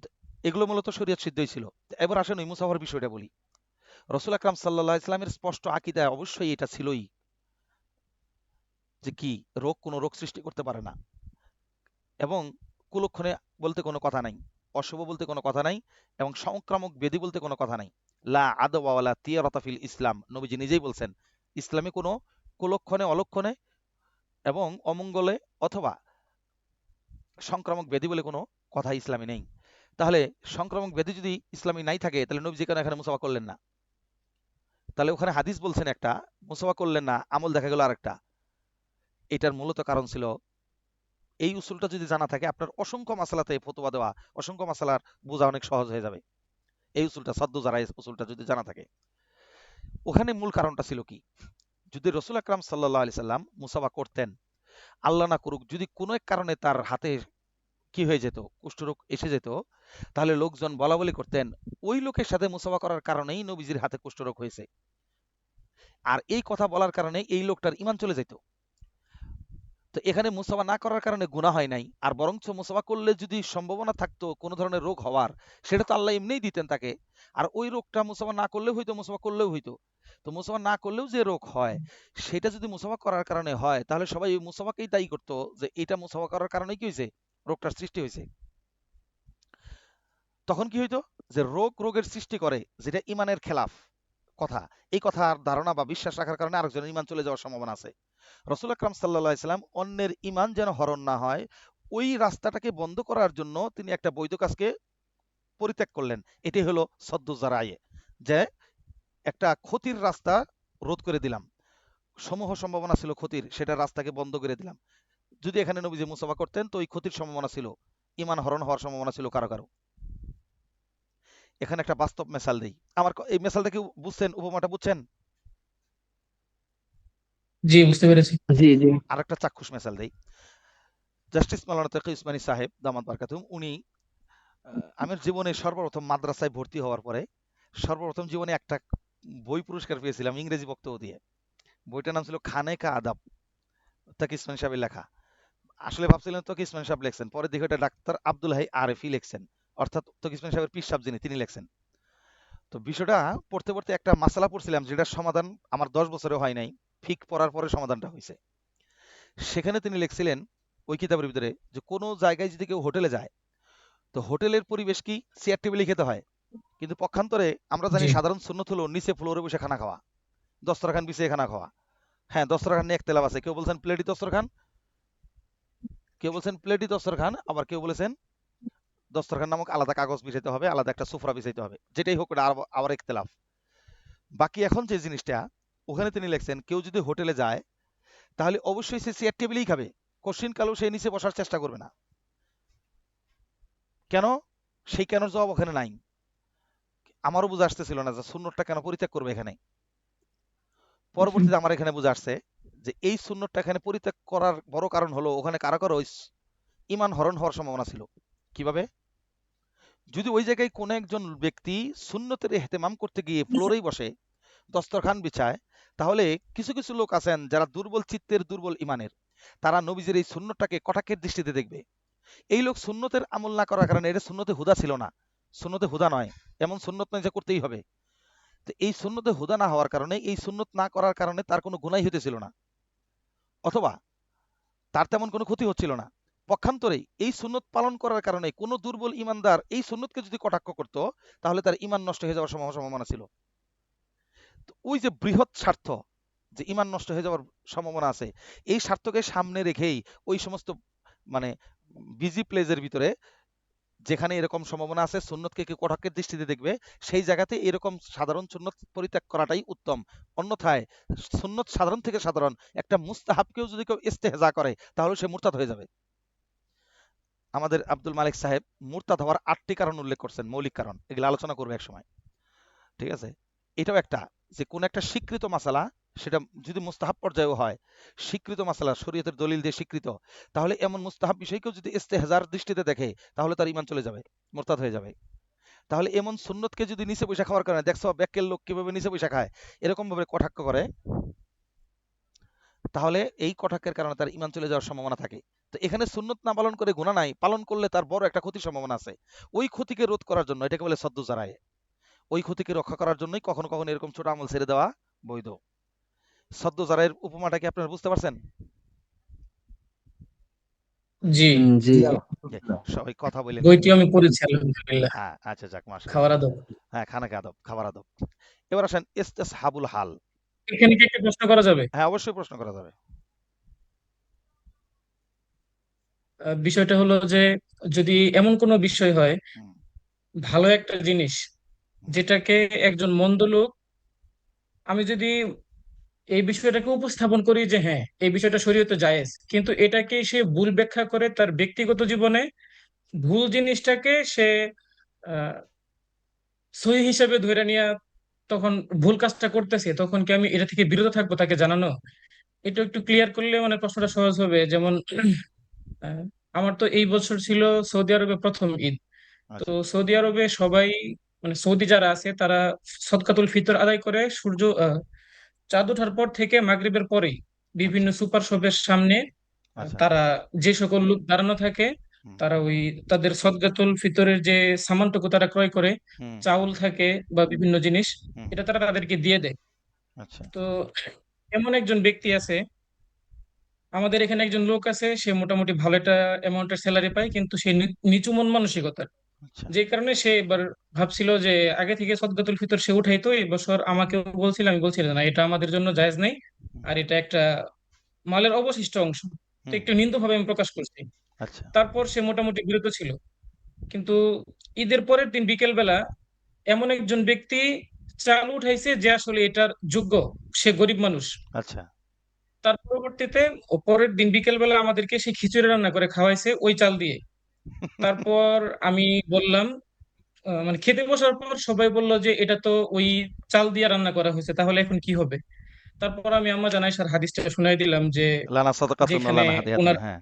তো এগুলো মূলত শরীয়ত সিদ্ধই ছিল। এবার আসেন ওই মুসাফার বিষয়টা বলি। রসুল আকরাম সাল্লাহ ইসলামের স্পষ্ট আকীদায় অবশ্যই এটা ছিলই যে কি কোনো রোগ সৃষ্টি করতে পারে না, এবং কুলক্ষণে বলতে কোনো কথা নাই, অশুভ বলতে কোনো কথা নাই, এবং সংক্রামক ব্যাধি বলতে কোনো কথা নাই। লা আদওয়া ওয়ালা তিয়ারাতা ফিল ইসলাম, নবীজি নিজেই বলছেন ইসলামে কোনো কুলক্ষণে, অলক্ষণে এবং অমঙ্গলে অথবা সংক্রামক ব্যাধি বলে কোনো কথা ইসলামে নেই। তাহলে সংক্রামক ব্যাধি যদি ইসলামে নাই থাকে তাহলে নবীজি কেন এখানে মুসাফা করলেন না? তাহলে ওখানে হাদিস বলছেন একটা, মুসাফা করলেন না, আমল দেখা গেল আরেকটা। এটার মূলত কারণ ছিল এই উসুলটা যদি জানা থাকে আপনার অসংখ্য মাসালাতে ফতোয়া দেওয়া, অসংখ্য মাসালার বোঝা অনেক সহজ হয়ে যাবে। এই উসুলটা সদ্য যারা উসুলটা যদি জানা থাকে, ওখানে মূল কারণটা ছিল কি? যদি রসুল আকরাম সাল্লাহ আলি সাল্লাম মুসাফা করতেন, আল্লাহ না করুক যদি কোনো এক কারণে তার হাতে কি হয়ে যেত, কুষ্ঠরোগ এসে যেত, তাহলে লোকজন বলা বলি করতেন ওই লোকের সাথে মুসাফা করার কারণেই নবীজির হাতে কুষ্ঠরোগ হয়েছে, আর এই কথা বলার কারণে এই লোকটার ঈমান চলে যেত। তো এখানে মুসাফা না করার কারণে গুনাহ হয় নাই, আর বরঞ্চ মুসাফা করলে যদি সম্ভাবনা থাকতো কোনো ধরনের রোগ হওয়ার, সেটা তো আল্লাহ এমনিই দিতেন তাকে। আর ওই রোগটা মুসাফা না করলেও হইতো, মুসাফা করলেও হইতো। তো মুসাফা না করলেও যে রোগ হয় সেটা যদি মুসাফা করার কারণে হয়, তাহলে সবাই ওই মুসাফাকেই দায়ী করতো যে এটা মুসাফা করার কারণে কি হয়েছে, রোগটার সৃষ্টি হয়েছে। তখন কি হইতো যে রোগের সৃষ্টি করে যেটা ইমানের খেলাফ কথা, এই কথার ধারণা বা বিশ্বাস রাখার কারণে আরেকজনের ইমান চলে যাওয়ার সম্ভাবনা আছে। রসুল আকরাম সাল্লাহ সাল্লাম অন্যের ইমান যেন হরণ না হয় ওই রাস্তাটাকে বন্ধ করার জন্য তিনি একটা বৈধ কাজকে পরিত্যাগ করলেন। এটি হলো সদ্দু জারায়ে, যে একটা ক্ষতির রাস্তা রোধ করে দিলাম, সমূহ সম্ভাবনা ছিল ক্ষতির, সেটা রাস্তাকে বন্ধ করে দিলাম। যদি এখানে নবীজি মুসাফা করতেন তো ওই ক্ষতির সম্ভাবনা ছিল, ইমান হরণ হওয়ার সম্ভাবনা ছিল কারো কারো। এখানে একটা বাস্তব মেসাল দেই। আমার এই মেসালটা কি বুঝছেন, উপমাটা বুঝছেন? জি বুঝতে পেরেছি। জি জি আর একটা চাক্ষুষ মেসাল দেই। জাস্টিস মাওলানা তাকি উসমানী সাহেব দামাত বারকাতুম, উনি আমার জীবনে সর্বপ্রথম মাদ্রাসায় ভর্তি হওয়ার পরে সর্বপ্রথম জীবনে একটা বই পুরস্কার পেয়েছিলাম ইংরেজি বক্তব্য দিয়ে। বইটার নাম ছিল খানে কা আদাব, তাকি উসমানী সাহেবের লেখা। আসলে ভাবছিলেন তকি উসমানী সাহেব লেখছেন, পরে দেখি ওটা ডাক্তার আব্দুল হাই আরেফি লেখছেন, অর্থাৎ তকি উসমানী সাহেবের পীর সাহেব যিনি তিনি লেখছেন। তো বিষয়টা পড়তে পড়তে একটা মাসালা পড়ছিলাম যেটার সমাধান আমার 10 বছরে হয় নাই, ফিক পড়ার পরে সমাধানটা হয়েছে। সেখানে তিনি লিখছিলেন ওই কিতাবের ভিতরে যে কোনো জায়গায় যদি কেউ হোটেলে যায়, তো হোটেলের পরিবেশ কি চেয়ার টেবিলে খেতে হয়, কিন্তু পক্ষান্তরে আমরা জানি জি সাধারণ সুন্নত হলো নিচে ফ্লোরে বসে খানা খাওয়া, দস্তরখান বিছিয়ে খানা খাওয়া। হ্যাঁ, দস্তরখান নিয়ে একতলাপ আছে, কেউ বলছেন প্লেটই দস্তরখান, কেউ বলছেন প্লেটই দস্তরখান, আবার কেউ বলেছেন দস্তরখান নামক আলাদা কাগজ বিছাইতে হবে, আলাদা একটা সুফরা বিছাইতে হবে, যেটাই হোক, এটা আবার একতলাফ। বাকি এখন যে জিনিসটা ওখানে তিনি লিখছেন, কেউ যদি হোটেলে যায় তাহলে অবশ্যই সে চেয়ার টেবিলেই খাবে, কোশ্চিন কালেও সে নিচে বসার চেষ্টা করবে না। কেন? সেই কেন জবাব ওখানে নাই। আমারও বুঝে আসতেছিল না যে সুন্নতটা কেন পরিত্যাগ করবে এখানে। পরবর্তীতে আমার এখানে বুঝে আসছে যে এই সুন্নতটা এখানে পরিত্যাগ করার বড় কারণ হলো ওখানে কারো কারো ইমান হরণ হওয়ার সম্ভাবনা ছিল। কিভাবে? যদি ওই জায়গায় কোনো একজন ব্যক্তি সুন্নতের ইহতেমাম করতে গিয়ে ফ্লোরেই বসে, দস্তরখান বিছায়, তাহলে কিছু কিছু লোক আছেন যারা দুর্বল চিত্তের, দুর্বল ইমানের, তারা নবীজির এই সুন্নতটাকে কটাক্ষের দৃষ্টিতে দেখবে। এই লোক সুন্নতের আমল না করার কারণে, এটা সুন্নতে হুদা ছিল না, সুন্নতে হুদা নয়, এমন সুন্নত নয় যে করতেই হবে। তো এই সুন্নতে হুদা না হওয়ার কারণে, এই সুন্নত না করার কারণে তার কোনো গুনাহ হইতেছিল না, অথবা তার তেমন কোনো ক্ষতি হচ্ছিল না। পক্ষান্তরে এই সুন্নত পালন করার কারণে কোনো দুর্বল ইমানদার এই সুন্নতকে যদি কটাক্ষ করত, তাহলে তার ইমান নষ্ট হয়ে যাওয়ার সম্ভাবনা ছিল। তো ওই যে বৃহৎ স্বার্থ, যে ইমান নষ্ট হয়ে যাওয়ার সম্ভাবনা আছে, এই স্বার্থকে সামনে রেখেই ওই সমস্ত মানে বিজি প্লেজের ভিতরে যেখানে এরকম সম্ভাবনা আছে সুন্নতকে কেউ কটাক্ষের দৃষ্টিতে দেখবে, সেই জায়গাতে এরকম সাধারণ সুন্নত পরিত্যাগ করাটাই উত্তম। অন্যথায় সুন্নত সাধারণ থেকে সাধারণ একটা মুস্তাহাবকেও যদি কেউ ইস্তেহজা করে, তাহলে সে মুরতাদ হয়ে যাবে। আমাদের আব্দুল মালিক সাহেব মুরতাদ হওয়ার 8টি কারণ উল্লেখ করছেন, মৌলিক কারণ, এগুলো আলোচনা করবে এক সময়। ঠিক আছে? এটাও একটা, যে কোন একটা স্বীকৃত মাসালা, সেটা যদি মুস্তাহাব পর্যায়েও হয়, স্বীকৃত মাসালা শরীয়তের দলিল দিয়ে স্বীকৃত, তাহলে এমন মুস্তাহাব বিষয়কেও যদি ইস্তেহজার দৃষ্টিতে দেখে, তাহলে তার ঈমান চলে যাবে, মুরতাদ হয়ে যাবে। তাহলে এমন সুন্নতকে যদি নিচে বৈশা খাওয়ার কারণে, দেখছো ব্যাক্যের লোক কিভাবে নিচে বৈশা খায়, এরকম ভাবে কটাক্ষ করে, তাহলে এই কটাক্ষের কারণে তার ঈমান চলে যাওয়ার সম্ভাবনা থাকে। তো এখানে সুন্নত না পালন করে গুনাহ নাই, পালন করলে তার বড় একটা ক্ষতির সম্ভাবনা আছে। ওই ক্ষতিকে রোধ করার জন্য, এটাকে বলে সদ্দু জারায়ে, ওই ক্ষতিকে রক্ষা করার জন্যই কখনো কখনো এরকম ছোট আমল ছেড়ে দেওয়া বৈধ। সদ্য জারায়ের উপমাটা কি আপনারা বুঝতে পারছেন? জি জি যে সবাই কথা বলেন বইটি কিন্তু। আমি পড়েছি আলহামদুলিল্লাহ। হ্যাঁ, আচ্ছা, যাক, মাশাআল্লাহ। খাওয়ার আদব। হ্যাঁ, খানাকে আদব, খাবার আদব। এবার আসেন ইসতিসহাবুল হাল। এখানে কি একটা প্রশ্ন করা যাবে? হ্যাঁ, অবশ্যই প্রশ্ন করা যাবে। বিষয়টা হলো যে যদি এমন কোনো বিষয় হয়, হুম, ভালো একটা জিনিস হুম, যেটাকে একজন মন্দ লোক, আমি যদি এই বিষয়টাকে উপস্থাপন করি যে হ্যাঁ এই বিষয়টা শরীয়তে জায়েজ, কিন্তু এটাকে সে ভুল ব্যাখ্যা করে তার ব্যক্তিগত জীবনে ভুল জিনিসটাকে সে আহ সহি হিসেবে ধরে নিয়ে তখন ভুল কাজটা করতেছে, তখন কি আমি এটা থেকে বিরত থাকবো তাকে জানানো? এটা একটু ক্লিয়ার করলে মানে প্রশ্নটা সহজ হবে। যেমন আহ, আমার তো এই বছর ছিল সৌদি আরবে প্রথম ঈদ। তো আচ্ছা, সৌদি আরবে সবাই মানে সৌদি যারা আছে তারা সদকাতুল ফিতর আদায় করে সূর্য চাঁদ ওঠার পর থেকে মাগরিবের পরেই আচ্ছা, বিভিন্ন সুপার শপের সামনে আচ্ছা। তারা যে সকল লোক দাঁড়ানো থাকে, হুম, তারা ওই তাদের সদকাতুল ফিতরের যে সামানটুকু তারা ক্রয় করে, হুম, চাউল থাকে বা বিভিন্ন জিনিস, হুম, এটা তারা তাদেরকে দিয়ে দেয়। আচ্ছা, তো এমন একজন ব্যক্তি আছে, আমাদের এখানে একজন লোক আছে, সে মোটামুটি ভালো একটা অ্যামাউন্টের স্যালারি পায়, কিন্তু সে নিচু মন মানসিকতার, আচ্ছা, যে কারণে সে এবার ভাবছিল যে আগে থেকে সদকাতুল ফিতর সে উঠাইতো, এই বছর আমাকেও বলছিল, আমি বলছিলাম না এটা আমাদের জন্য জায়েজ নেই, হুম, আর এটা একটা মালের অবশিষ্ট অংশ, তো হুম, একটু নিন্দভাবে আমি প্রকাশ করছি। আচ্ছা, তারপর সে মোটামুটি বিরত ছিল, কিন্তু ঈদের পরের দিন বিকেল বেলা এমন একজন ব্যক্তি চাল উঠাইছে যে আসলে এটার যোগ্য, সে গরিব মানুষ। আচ্ছা। তার পরবর্তীতে ও পরের দিন বিকেল বেলা আমাদেরকে সে খিচুড়ি রান্না করে খাওয়াইছে ওই চাল দিয়ে। তারপর আমি বললাম, মানে খেতে বসার পর সবাই বলল যে এটা তো ওই চাল দিয়ে রান্না করা হয়েছে, তাহলে এখন কি হবে? তারপর আমি আম্মা জানাইশার হাদিসটা শুনাই দিলাম যে লানা সাদাকাতুন ওয়া যেখানে লানা হাদিয়াতুন, ওনার, হ্যাঁ।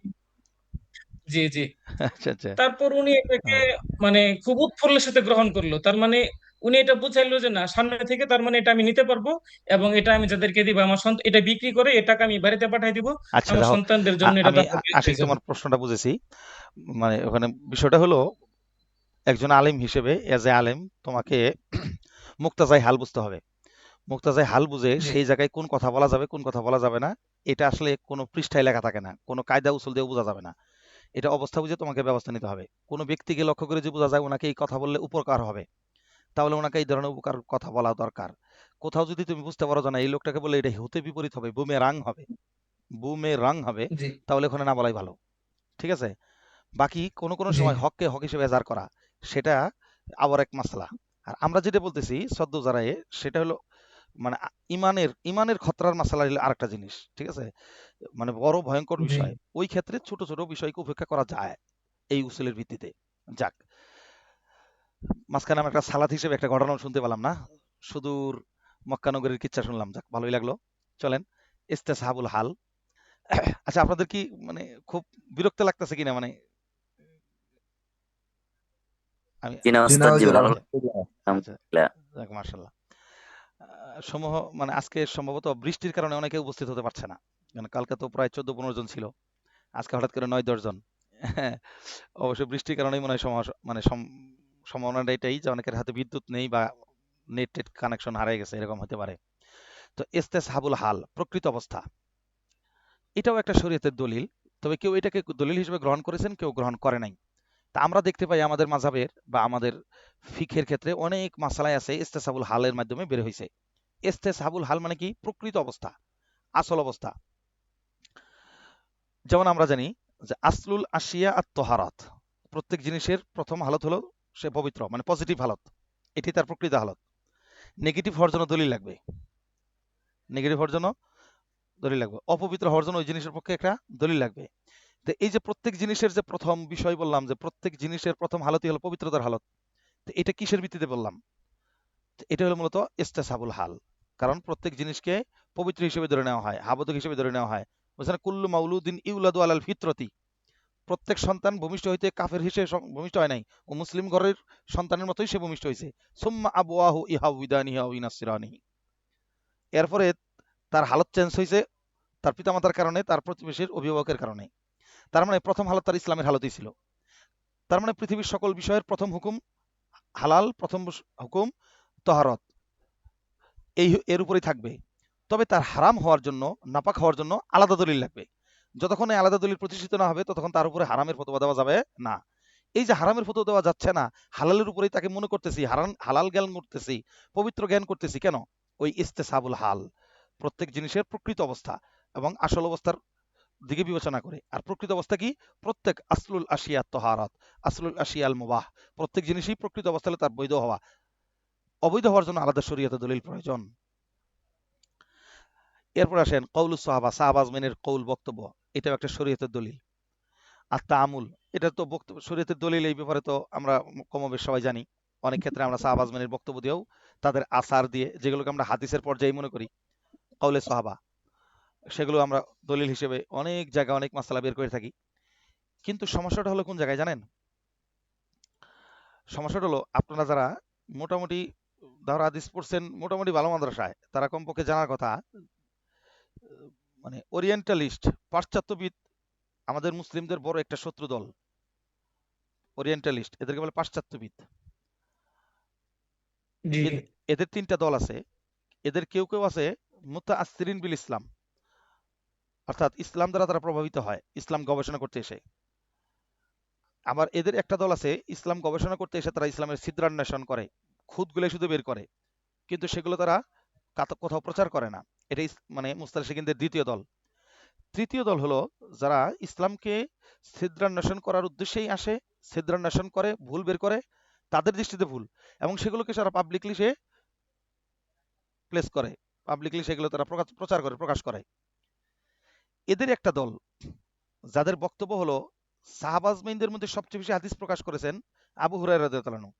জি জি, আচ্ছা, আচ্ছা। তারপর উনি এটাকে হ্যাঁ, মানে খুব উৎফুল্লের সাথে গ্রহণ করলো। তার মানে উনি এটা বুঝাইলো যে না, সামনে থেকে তার মানে এটা আমি নিতে পারবো, এবং এটা আমি যাদেরকে দিব আমার সন্তান এটা বিক্রি করে এ টাকা আমি বাড়িতে পাঠাই দিব, আচ্ছা, আমার যাই হোক। সন্তানদের জন্য এটা আমি দেওয়া আশিক হয়ে যাবে। তোমার প্রশ্নটা বুঝেছি। মানে ওখানে বিষয়টা হলো, একজন আলেম হিসেবে, এজ এ আলেম তোমাকে মুক্তাজাই হাল বুঝতে হবে। মুক্তাজাই হাল বুঝে জি সেই জায়গায় কোন কথা বলা যাবে কোন কথা বলা যাবে না, এটা আসলে কোনো পৃষ্ঠায় লেখা থাকে না, কোনো কায়দা উসুল দিয়ে বোঝা যাবে না। এটা অবস্থা বুঝে তোমাকে ব্যবস্থা নিতে হবে। কোনো ব্যক্তিকে লক্ষ্য করে যে বোঝা যায় ওনাকে এই কথা বললে উপকার হবে, তাহলে ওনাকে এই ধরনের উপকার কথা বলা দরকার। কোথাও যদি তুমি বুঝতে পারো যে না এই লোকটাকে বলে এটা হতে বিপরীত হবে, বুমে রাং হবে, জি তাহলে ওখানে না বলাই ভালো। ঠিক আছে? বাকি কোনো কোনো জি সময় হককে হক হিসেবে এজাহার করা, সেটা আবার এক মাসলা। আর আমরা যেটা বলতেছি সদ্য জারায়ে, সেটা হলো মানে ইমানের খতরার মাসালা হলো আরেকটা জিনিস। ঠিক আছে? মানে বড় ভয়ঙ্কর জি বিষয়। ওই ক্ষেত্রে ছোট ছোট বিষয়কে উপেক্ষা করা যায় এই উসুলের ভিত্তিতে। যাক, মাঝখানে আমরা একটা সালাত হিসেবে একটা ঘটনাও শুনতে পেলাম না, সুদূর মক্কানগরীর কিচ্ছা শুনলাম। যাক, ভালোই লাগলো। চলেন, ইস্তেসাহাবুল হাল। আচ্ছা, আপনাদের কি মানে খুব বিরক্ত লাগতেছে কিনা? মানে আমি জি না জি না ওস্তাদ, জি হুজুর, ভালো। আচ্ছা আলহামদুলিল্লাহ। আচ্ছা, আলহামদুলিল্লাহ। যাক মাশাল্লাহ। সমূহ মানে আজকে সম্ভবত বৃষ্টির কারণে অনেকে উপস্থিত হতে পারছে না, কারণ কালকে তো প্রায় 14-15 জন ছিল, আজকে হঠাৎ করে 9-10 জন। অবশ্য বৃষ্টির কারণেই মনে হয় মানে সম্ভাবনাটা এটাই যে অনেকের হাতে বিদ্যুৎ নেই বা নেট টেট কানেকশন হারিয়ে গেছে, এরকম হতে পারে। তো ইস্তেসহাবুল হাল, প্রকৃত অবস্থা, এটাও একটা শরীয়তের দলিল। তবে কেউ এটাকে দলিল হিসেবে গ্রহণ করেছেন, কেউ গ্রহণ করে নাই। তা আমরা দেখতে পাই আমাদের মাযহাবের বা আমাদের ফিকহের ক্ষেত্রে অনেক মাসালাই আছে ইস্তেসাবুল হালের মাধ্যমে বের হয়েছে। ইস্তেসাবুল হাল মানে কি? প্রকৃত অবস্থা, আসল অবস্থা। যেমন আমরা জানি যে আসলুল আশিয়া আত তহারাত, প্রত্যেক জিনিসের প্রথম হালত হলো সে পবিত্র, মানে পজিটিভ হালত, এটি তার প্রকৃত হালত। নেগেটিভ হওয়ার জন্য দলিল লাগবে, নেগেটিভ হওয়ার জন্য দলিল লাগবে, অপবিত্র হওয়ার জন্য ওই জিনিসের পক্ষে একটা দলিল লাগবে। তো এই যে প্রত্যেক জিনিসের যে প্রথম বিষয় বললাম যে প্রত্যেক জিনিসের প্রথম হালতই হলো পবিত্রতার হালত, তো এটা কিসের ভিত্তিতে বললাম? তো এটা হলো মূলত ইস্তেসাবুল হাল। কারণ প্রত্যেক জিনিসকে পবিত্র হিসেবে ধরে নেওয়া হয়, হাবদক হিসেবে ধরে নেওয়া হয়। বুঝছেন? কুল্লু মাউলুদিন ইউলাদু আলাল ফিতরতি, প্রত্যেক সন্তান ভূমিষ্ঠ হইতে কাফের হিসেবে ভূমিষ্ঠ হয় নাই, ও মুসলিম ঘরের সন্তানের মতোই সে ভূমিষ্ঠ হয়েছে। সুম্মা আবওয়াহু ইহাউদানিহি আও ইনাসসিরানিহি, এরপরে তার হালত চেঞ্জ হয়েছে তার পিতামাতার কারণে, তার প্রতিবেশীর অভিভাবকের কারণে। তার মানে প্রথম হালত তার ইসলামের হালতই ছিল। তার মানে পৃথিবীর সকল বিষয়ের প্রথম হুকুম হালাল, প্রথম হুকুম তহারত, এর উপরেই থাকবে। তবে তার হারাম হওয়ার জন্য, নাপাক হওয়ার জন্য আলাদা দলিল লাগবে। যতক্ষণ এই আলাদা দলিল প্রতিষ্ঠিত না হবে ততক্ষণ তার উপরে হারামের ফতোয়া দেওয়া যাবে না। এই যে হারামের ফতোয়া দেওয়া যাচ্ছে না, হালালের উপরেই তাকে মনে করতেছি, হালাল জ্ঞান করতেছি, পবিত্র জ্ঞান করতেছি কেন? ওই ইস্তেসাবুল হাল, প্রত্যেক জিনিসের প্রকৃত অবস্থা এবং আসল অবস্থার দিকে বিবেচনা করে। আর প্রকৃত অবস্থা কি? প্রত্যেক আসলুল আশিয়া তহারাত, আসলুল আশিয়াল মুবাহ, প্রত্যেক জিনিসই প্রকৃত অবস্থা হলে তার বৈধ হওয়া, অবৈধ হওয়ার জন্য আলাদা শরীয়তে দলিল প্রয়োজন। এরপর আসেন কৌলুস সাহাবা, সাহাবাজমিনের কৌল, বক্তব্য, এটাও একটা শরীয়তের দলিল। আর তামুল, এটা তো বক্তব্য শরীয়তের দলিল, এই ব্যাপারে তো আমরা কমবেশ সবাই জানি। অনেক ক্ষেত্রে আমরা সাহাবাজমিনের বক্তব্য দিয়েও, তাদের আসার দিয়ে, যেগুলোকে আমরা হাদিসের পর্যায়ে মনে করি কৌলে সাহাবা, সেগুলো আমরা দলিল হিসেবে অনেক জায়গায় অনেক মাসালা বের করে থাকি। কিন্তু সমস্যাটা হলো কোন জায়গায় জানেন? সমস্যাটা হলো আপনারা যারা মোটামুটি ধরো হাদিস পড়ছেন মোটামুটি ভালো মাদ্রাসায়, তারা কমপক্ষে জানার কথা মানে ওরিয়েন্টালিস্ট, পাশ্চাত্যবিদ আমাদের মুসলিমদের বড় একটা শত্রু দল। ওরিয়েন্টালিস্ট, এদেরকে বলে পাশ্চাত্যবিদ। জি এদের 3টা দল আছে। এদের কেউ কেউ আছে মুতাআসসিরিন বিল ইসলাম, অর্থাৎ ইসলাম দ্বারা তারা প্রভাবিত হয় ইসলাম গবেষণা করতে এসে। আবার এদের একটা দল আছে ইসলাম গবেষণা করতে এসে তারা ইসলামের ছিদ্রান্বেষণ করে, খুঁতগুলো শুধু বের করে, কিন্তু সেগুলো তারা কোথাও প্রচার করে না। এটাই মানে মুস্তাশরিকিনদের দ্বিতীয় দল। তৃতীয় দল হলো যারা ইসলামকে ছিদ্রান্বেষণ করার উদ্দেশ্যেই আসে, ছিদ্রান্বেষণ করে, ভুল বের করে, তাদের দৃষ্টিতে ভুল, এবং সেগুলোকে সারা পাবলিকলি সে প্লেস করে, পাবলিকলি সেগুলো তারা প্রচার করে, প্রকাশ করে। এদের একটা দল যাদের বক্তব্য হলো সাহাবাজমিনদের মধ্যে সবচেয়ে বেশি হাদিস প্রকাশ করেছেন আবু হুরায়রা রাদিয়াল্লাহু আনহু,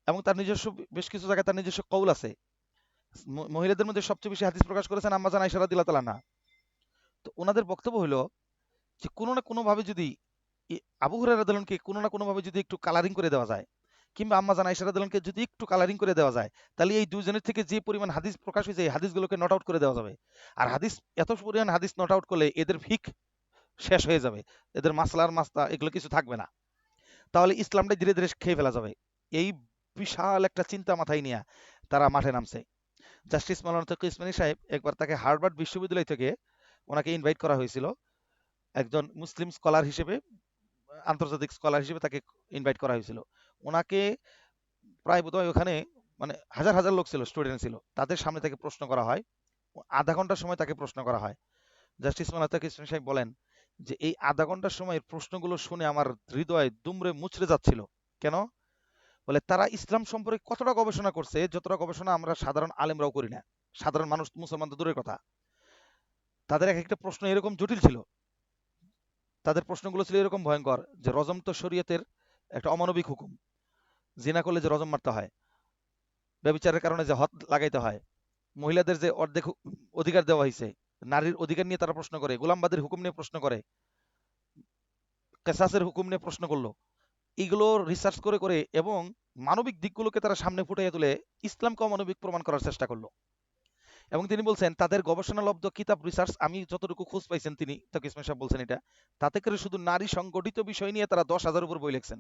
এবং তার নিজস্ব বেশ কিছু জায়গায় তার নিজস্ব কৌল আছে। মহিলাদের মধ্যে সবচেয়ে বেশি হাদিস প্রকাশ করেছেন আম্মা জান আয়েশা রাদিয়াল্লাহু তাআলা আনহা। তো ওনাদের বক্তব্য হলো যে কোনো না কোনোভাবে যদি আবু হুরায়রা রাদিয়াল্লাহু আনহুকে কোনো না কোনোভাবে যদি একটু কালারিং করে দেওয়া যায়, কিংবা আম্মা জান আয়েশা রাদিয়াল্লাহু আনহাকে যদি একটু কালারিং করে দেওয়া যায়, তাহলে এই দুজনের থেকে যে পরিমাণ হাদিস প্রকাশ হয়েছে এই হাদিসগুলোকে নট আউট করে দেওয়া যাবে। আর হাদিস, এত পরিমাণ হাদিস নট আউট করলে এদের ফিক শেষ হয়ে যাবে, এদের মাসলা এগুলো কিছু থাকবে না, তাহলে ইসলামটা ধীরে ধীরে খেয়ে ফেলা যাবে। এই বিশাল একটা চিন্তা মাথায় নিয়ে তারা মাঠে নামছে। জাস্টিস মাওলানা তকি ইসমানী সাহেব একবার তাকে হার্ভার্ড বিশ্ববিদ্যালয় থেকে ওনাকে ইনভাইট করা হয়েছিল একজন মুসলিম স্কলার হিসেবে, আন্তর্জাতিক স্কলার হিসেবে তাকে ইনভাইট করা হয়েছিল। ওনাকে প্রায় বোধহয় ওখানে মানে হাজার হাজার লোক ছিল, স্টুডেন্ট ছিল, তাদের সামনে থেকে প্রশ্ন করা হয়। আধা ঘন্টার সময় তাকে প্রশ্ন করা হয়। জাস্টিস মাওলানা তকি ইসমানী সাহেব বলেন যে এই আধা ঘন্টার সময়ের প্রশ্নগুলো শুনে আমার হৃদয় দুমড়ে মুচড়ে যাচ্ছিল। কেন? বলে তারা ইসলাম সম্পর্কে কতটা গবেষণা করছে, যতটা গবেষণা আমরা সাধারণ আলেমরাও করি না। সাধারণ মানুষ, মুসলমান তো দূরের কথা। তাদের এক একটা প্রশ্ন এরকম জটিল ছিল, তাদের প্রশ্নগুলো ছিল এরকম ভয়ঙ্কর যে রজম তো শরীয়তের একটা অমানবিক হুকুম, জিনা করলে যে রজম মারতে হয়, ব্যভিচারের কারণে যে হদ লাগাইতে হয়, মহিলাদের যে অর্ধেক অধিকার দেওয়া হয়েছে, নারীর অধিকার নিয়ে তারা প্রশ্ন করে, গোলামবাদের হুকুম নিয়ে প্রশ্ন করে, কেসাসের হুকুম নিয়ে প্রশ্ন করলো। এগুলো রিসার্চ করে করে এবং মানবিক দিকগুলোকে তারা সামনে ফুটিয়ে তুলে ইসলামকে অমানবিক প্রমাণ করার চেষ্টা করলো। এবং তিনি বলছেন তাদের গবেষণালব্ধ কিতাব রিসার্চ আমি যতটুকু খোঁজ পাইছেন, তিনি তকি ইসমাইল সাহেব বলছেন এটা, তাতে করে শুধু নারী সংগঠিত বিষয় নিয়ে তারা 10,000 উপর বই লিখছেন।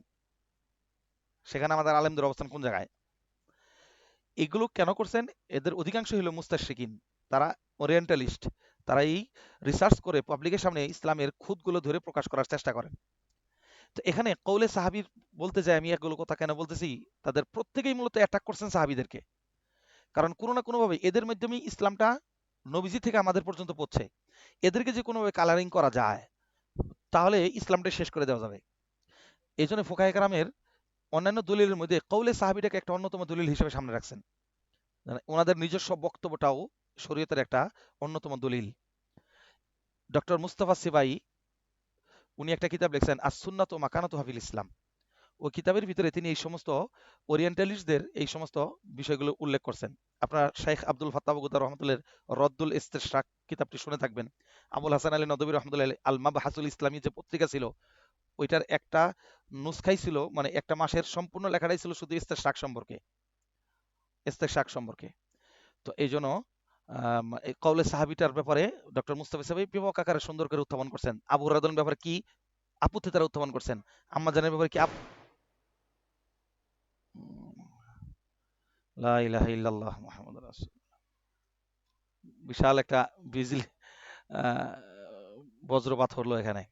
সেখানে আমাদের আলেমদের অবস্থান কোন জায়গায়? এগুলো কেন করছেন? এদের অধিকাংশ হলো মুস্তাশরিকিন, তারা ওরিয়েন্টালিস্ট। তারা এই রিসার্চ করে পাবলিকের সামনে ইসলামের খুঁতগুলো ধরে প্রকাশ করার চেষ্টা করেন। তো এখানে কৌলে সাহাবীর বলতে যাই আমি এগুলো কথা কেন বলতেছি, তাদের প্রত্যেকেই মূলত অ্যাটাক করছেন সাহাবীদেরকে। কারণ কোনো না কোনোভাবে এদের মাধ্যমেই ইসলামটা নবীজি থেকে আমাদের পর্যন্ত পৌঁছে। এদেরকে যে কোনোভাবে কালারিং করা যায় তাহলে ইসলামটা শেষ করে দেওয়া যাবে। এই জন্য ফোকায়ে কেরামের অন্যান্য দলিলের মধ্যে কৌলে সাহাবীটাকে একটা অন্যতম দলিল হিসেবে সামনে রাখছেন। মানে ওনাদের নিজস্ব বক্তব্যটাও শরীয়তের একটা অন্যতম দলিল। ডক্টর মুস্তাফা সিবাই উনি একটা কিতাব লিখছেন আস সুন্নাত ও মাকানাতু হাফিল ইসলাম। ওই কিতাবের ভিতরে তিনি এই সমস্ত ওরিয়েন্টালিস্টদের এই সমস্ত বিষয়গুলো উল্লেখ করছেন। আপনার শেখ আব্দুল ফাত্তাহ বগুদা রহমতুল্লাহ রদ্দুল ইস্তেশরাক কিতাবটি শুনে থাকবেন। আবুল হাসান আলী নদভী রহমতুল্লাহ আল মাবহাসুল ইসলামী যে পত্রিকা ছিল, ওইটার একটা নুসখাই ছিল, মানে একটা মাসের সম্পূর্ণ লেখাটাই ছিল শুধু ইস্তেশরাক সম্পর্কে, ইস্তেশরাক সম্পর্কে। তো এই জন্য এই কওলে সাহাবিটার ব্যাপারে ডক্টর মুস্তাফা সাহেব ব্যাপক আকারে সুন্দর করে উত্থাপন করছেন। আবু হুরায়রার ব্যাপারে কি আপত্তি তারা উত্থাপন করছেন, আম্মা জানের ব্যাপারে কি লা ইলাহা ইল্লাল্লাহ মুহাম্মাদুর রাসূল। বিশাল একটা বিজলি আহ, বজ্রপাত হলো এখানে।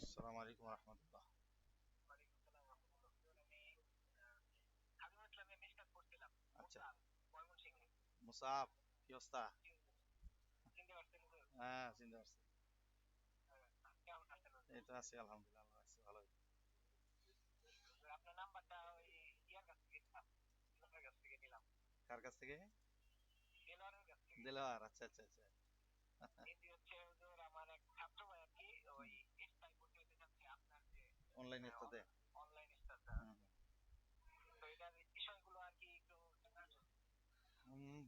আসসালামু আলাইকুম ওয়া রাহমাতুল্লাহ। আচ্ছা, মুসাব কি অবস্থা? হ্যাঁ, চিনতে পারছি। এই তো আছি আলহামদুলিল্লাহ, আল্লাহ রাখছে ভালোই। কার কাছ থেকে? দিলওয়ার, আচ্ছা আচ্ছা আচ্ছা। অনলাইন ইস্তাতে।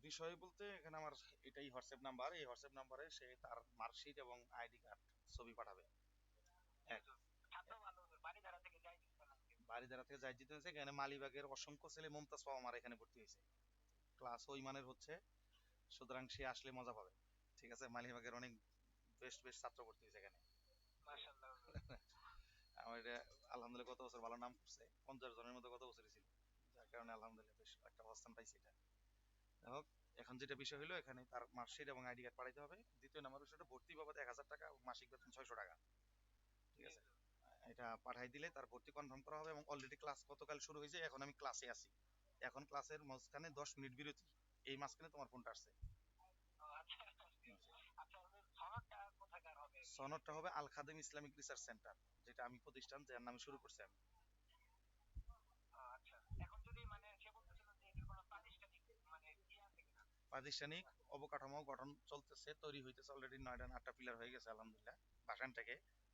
বিষয় বলতে এখানে আমার এটাই হোয়াটসঅ্যাপ নাম্বার, এই হোয়াটসঅ্যাপ নাম্বারে সে তার মার্কশিট এবং আইডি কার্ড ছবি পাঠাবে। এক বাড়িধারা থেকে যাই দিতে হয়েছে, এখানে মালিবাগের অসংখ্য ছেলে মুমতাজ পাওয়া আমার এখানে ভর্তি হয়েছে, ক্লাস ওই মানের হচ্ছে, সুতরাং সে আসলে মজা পাবে। ঠিক আছে, মালিবাগের অনেক বেস্ট বেস্ট ছাত্র ভর্তি হয়েছে এখানে। আমার এটা আলহামদুলিল্লাহ গত বছর ভালো নাম করছে, 50 জনের মতো গত বছরই ছিল, যার কারণে আলহামদুলিল্লাহ বেশ একটা অবস্থান পাইছি এটা। যাই হোক, এখন যেটা বিষয় হলো এখানে তার মার্কশিট এবং আইডি কার্ড পাঠাইতে হবে। দ্বিতীয় নাম্বার বিষয়টা ভর্তি বাবদ 1000 টাকা এবং মাসিক বেতন 600 টাকা। ঠিক আছে, এটা পাঠাই দিলে তার ভর্তি কনফার্ম করা হবে। এবং অলরেডি ক্লাস গতকাল শুরু হয়েছে, এখন আমি ক্লাসে আছি। এখন ক্লাসের মাঝখানে 10 মিনিট বিরতি, এই মাঝখানে তোমার ফোনটা আসছে। সনদটা হবে আল খাদিম ইসলামিক রিসার্চ সেন্টার, যেটা আমি প্রতিষ্ঠান যার নামে শুরু করছি আমি। প্রাতিষ্ঠানিক অবকাঠামো গঠন চলতেছে, তৈরি হইতেছে, অলরেডি 9টা 8টা পিলার হয়ে গেছে আলহামদুলিল্লাহ বাসান থেকে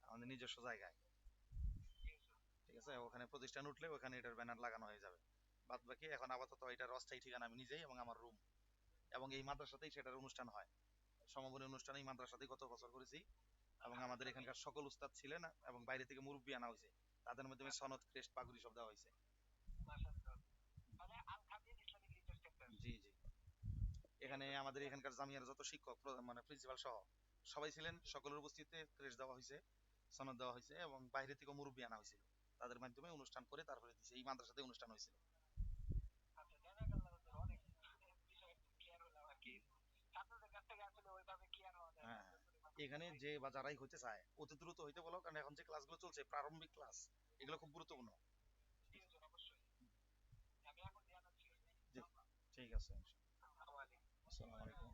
আমাদের নিজস্ব জায়গায়। ঠিক আছে, ওখানে প্রতিষ্ঠান উঠলে ওখানে এটার ব্যানার লাগানো হয়ে যাবে। বাদ বাকি এখন আপাতত এটার অস্থায়ী ঠিকানা আমি নিজেই এবং আমার রুম, এবং এই মাদ্রাসাতেই সেটার অনুষ্ঠান হয়। সমাপনী অনুষ্ঠান এই মাদ্রাসাতেই গত বছর করেছি, এবং আমাদের এখানকার সকল উস্তাদ ছিলেন এবং বাইরে থেকে মুরব্বী আনা হয়েছে, তাদের মাধ্যমে সনদ, ক্রেস্ট, পাগুড়ি সব দেওয়া হয়েছে। জি জি। এখানে আমাদের এখানকার জামিয়ার যত শিক্ষক মানে প্রিন্সিপাল সহ সবাই ছিলেন, সকলের উপস্থিতিতে ক্রেস্ট দেওয়া হয়েছে, সনদ দেওয়া হয়েছে এবং বাইরে থেকে মুরব্বী আনা হয়েছিল, তাদের মাধ্যমে অনুষ্ঠান করে তারপরে দিছে, এই মাদ্রাসাতে অনুষ্ঠান হয়েছিল। হ্যাঁ, এখানে যে বা যারাই হইতে চায় অতি দ্রুত হইতে বলো, কারণ এখন যে ক্লাসগুলো চলছে প্রারম্ভিক ক্লাস, এগুলো খুব গুরুত্বপূর্ণ। জি, ঠিক আছে। আসসালামু আলাইকুম।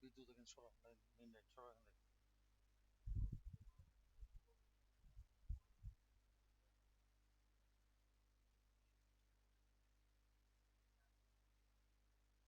বিদ্যুৎ এখানে সরাও, মেইন লাইন সরাও এখান থেকে।